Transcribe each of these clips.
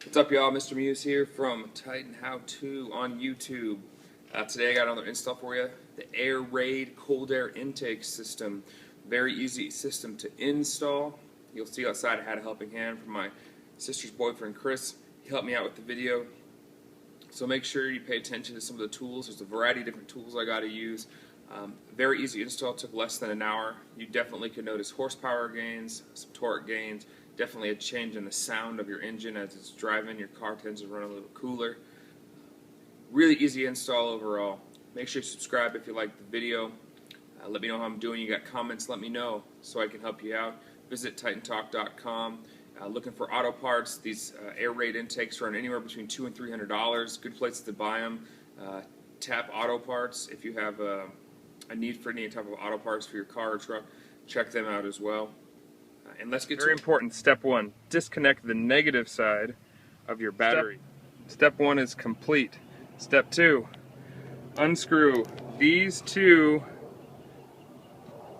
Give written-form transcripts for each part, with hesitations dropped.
What's up, y'all? Mr. Muse here from Titan How To on YouTube. Today I got another install for you. The Airaid cold air intake system. Very easy system to install. You'll see outside I had a helping hand from my sister's boyfriend Chris. He helped me out with the video. So make sure you pay attention to some of the tools. There's a variety of different tools I got to use. Very easy install, took less than an hour. You definitely could notice horsepower gains, some torque gains, definitely a change in the sound of your engine as it's driving. Your car tends to run a little cooler. Really easy install overall. Make sure you subscribe if you like the video. Let me know how I'm doing. You got comments, let me know so I can help you out. Visit titantalk.com. Looking for auto parts. These Airaid intakes run anywhere between $200 and $300. Good places to buy them. Tap Auto Parts if you have a need for any type of auto parts for your car or truck. Check them out as well. And let's get Very important. Step one, disconnect the negative side of your battery. Step one is complete. Step two, unscrew these two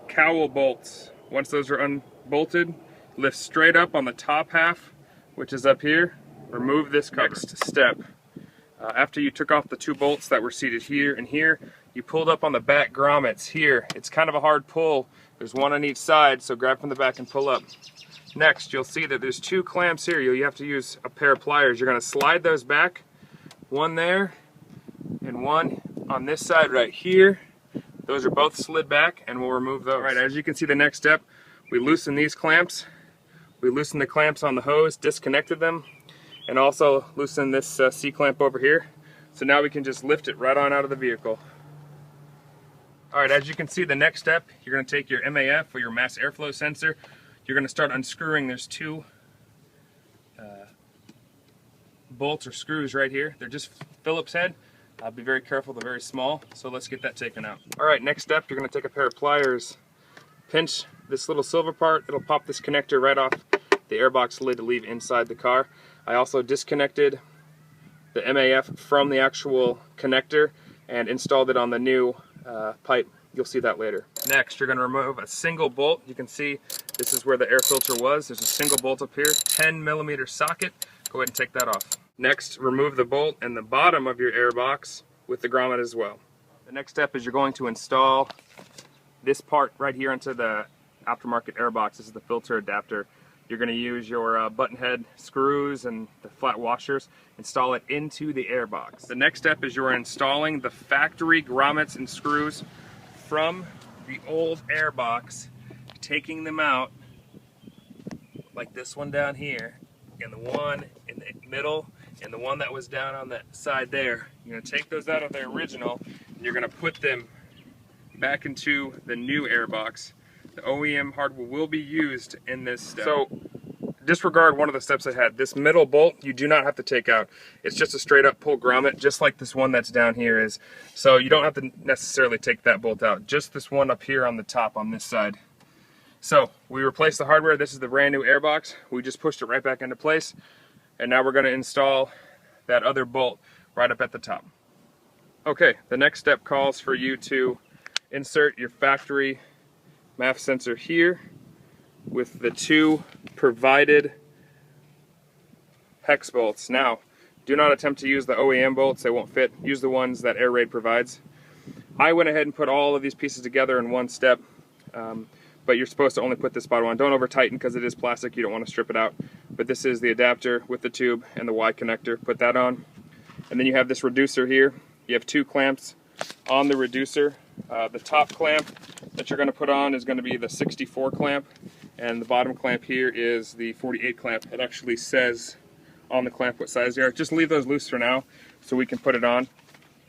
cowl bolts. Once those are unbolted, lift straight up on the top half, which is up here. Remove this cover. Next step, after you took off the two bolts that were seated here and here, you pulled up on the back grommets here. It's kind of a hard pull. There's one on each side, so grab from the back and pull up. Next, you'll see that there's two clamps here. You have to use a pair of pliers. You're going to slide those back, one there and one on this side right here. Those are both slid back, and we'll remove those. All right, as you can see, the next step, we loosen these clamps. We loosened the clamps on the hose, disconnected them, and also loosened this C-clamp over here. So now we can just lift it right on out of the vehicle. Alright, as you can see, the next step, you're going to take your MAF or your mass airflow sensor. You're going to start unscrewing. There's two bolts or screws right here. They're just Phillips head. Be very careful, they're very small. So let's get that taken out. Alright, next step, you're going to take a pair of pliers. Pinch this little silver part. It'll pop this connector right off the airbox lid to leave inside the car. I also disconnected the MAF from the actual connector and installed it on the new pipe. You'll see that later. Next, you're going to remove a single bolt. You can see this is where the air filter was. There's a single bolt up here, 10mm socket. Go ahead and take that off. Next, remove the bolt and the bottom of your air box with the grommet as well. The next step is you're going to install this part right here into the aftermarket air box. This is the filter adapter. You're going to use your button head screws and the flat washers, install it into the air box. The next step is you're installing the factory grommets and screws from the old air box, taking them out like this one down here, and the one in the middle, and the one that was down on that side there. You're going to take those out of their original, and you're going to put them back into the new air box. The OEM hardware will be used in this step. So disregard one of the steps I had. This middle bolt you do not have to take out. It's just a straight up pull grommet, just like this one that's down here is. So you don't have to necessarily take that bolt out. Just this one up here on the top on this side. So we replaced the hardware. This is the brand new air box. We just pushed it right back into place. And now we're going to install that other bolt right up at the top. Okay, the next step calls for you to insert your factory MAF sensor here with the two provided hex bolts. Now, do not attempt to use the OEM bolts, they won't fit. Use the ones that Airaid provides. I went ahead and put all of these pieces together in one step, but you're supposed to only put this bottom one. Don't over tighten because it is plastic, you don't want to strip it out. But this is the adapter with the tube and the Y connector. Put that on. And then you have this reducer here. You have two clamps on the reducer. The top clamp that you're going to put on is going to be the 64 clamp, and the bottom clamp here is the 48 clamp. It actually says on the clamp what size they are. Just leave those loose for now so we can put it on.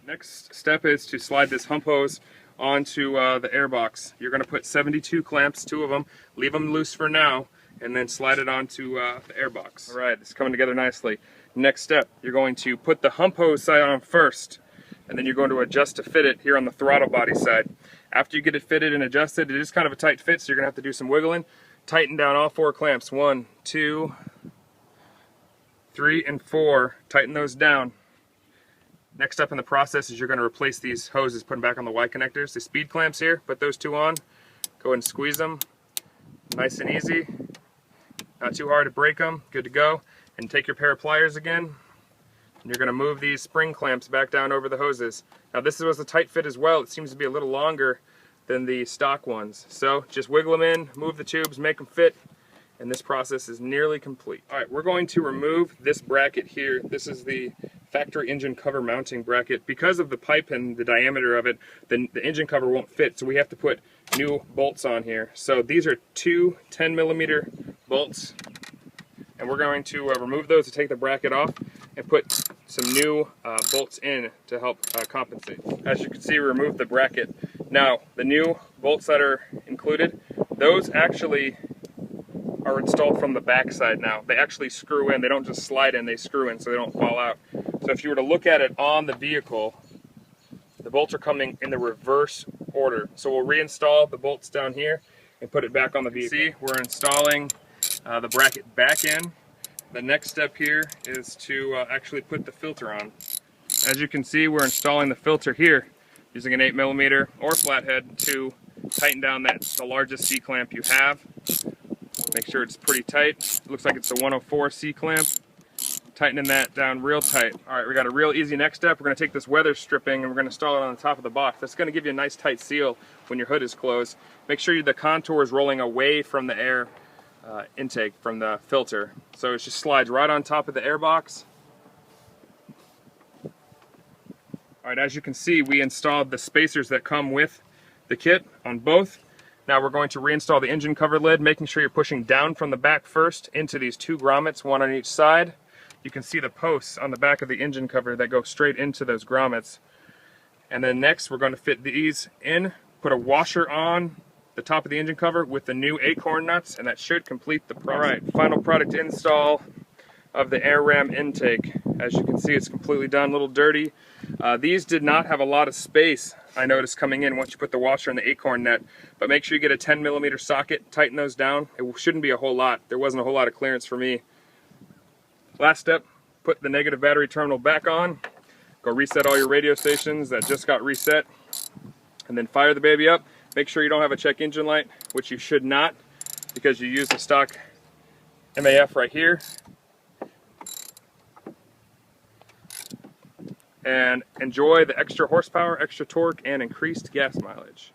Next step is to slide this hump hose onto the air box. You're going to put 72 clamps, two of them, leave them loose for now, and then slide it onto the air box. All right, it's coming together nicely. Next step, you're going to put the hump hose side on first, and then you're going to adjust to fit it here on the throttle body side. After you get it fitted and adjusted, it is kind of a tight fit, so you're going to have to do some wiggling. Tighten down all four clamps, 1, 2, 3, and 4. Tighten those down. Next up in the process is you're going to replace these hoses, put them back on the Y connectors. The speed clamps here, put those two on. Go ahead and squeeze them. Nice and easy. Not too hard to break them. Good to go. and take your pair of pliers again, and you're going to move these spring clamps back down over the hoses. Now this was a tight fit as well. It seems to be a little longer than the stock ones. So just wiggle them in, move the tubes, make them fit, and this process is nearly complete. All right, we're going to remove this bracket here. This is the factory engine cover mounting bracket. Because of the pipe and the diameter of it, the engine cover won't fit, so we have to put new bolts on here. So these are two 10mm bolts, and we're going to remove those to take the bracket off and put some new bolts in to help compensate. As you can see, we removed the bracket. Now, the new bolts that are included, those actually are installed from the back side now. They actually screw in. They don't just slide in, they screw in so they don't fall out. So if you were to look at it on the vehicle, the bolts are coming in the reverse order. So we'll reinstall the bolts down here and put it back on the vehicle. See, we're installing the bracket back in. The next step here is to actually put the filter on. As you can see, we're installing the filter here using an 8mm or flathead to tighten down the largest C-clamp you have. Make sure it's pretty tight. It looks like it's a 104 C-clamp. Tightening that down real tight. All right, we got a real easy next step. We're going to take this weather stripping and we're going to install it on the top of the box. That's going to give you a nice tight seal when your hood is closed. Make sure the contour is rolling away from the air intake from the filter. So it just slides right on top of the air box. All right, as you can see, we installed the spacers that come with the kit on both. Now we're going to reinstall the engine cover lid, making sure you're pushing down from the back first into these two grommets, one on each side. You can see the posts on the back of the engine cover that go straight into those grommets. And then next we're going to fit these in, put a washer on the top of the engine cover with the new acorn nuts, and that should complete the process. All right, final product install of the air ram intake. As you can see, it's completely done, a little dirty. These did not have a lot of space, I noticed, coming in once you put the washer and the acorn net, but make sure you get a 10mm socket, tighten those down. It shouldn't be a whole lot. There wasn't a whole lot of clearance for me. Last step, put the negative battery terminal back on, go reset all your radio stations that just got reset, and then fire the baby up. Make sure you don't have a check engine light, which you should not, because you use the stock MAF right here. And enjoy the extra horsepower, extra torque, and increased gas mileage.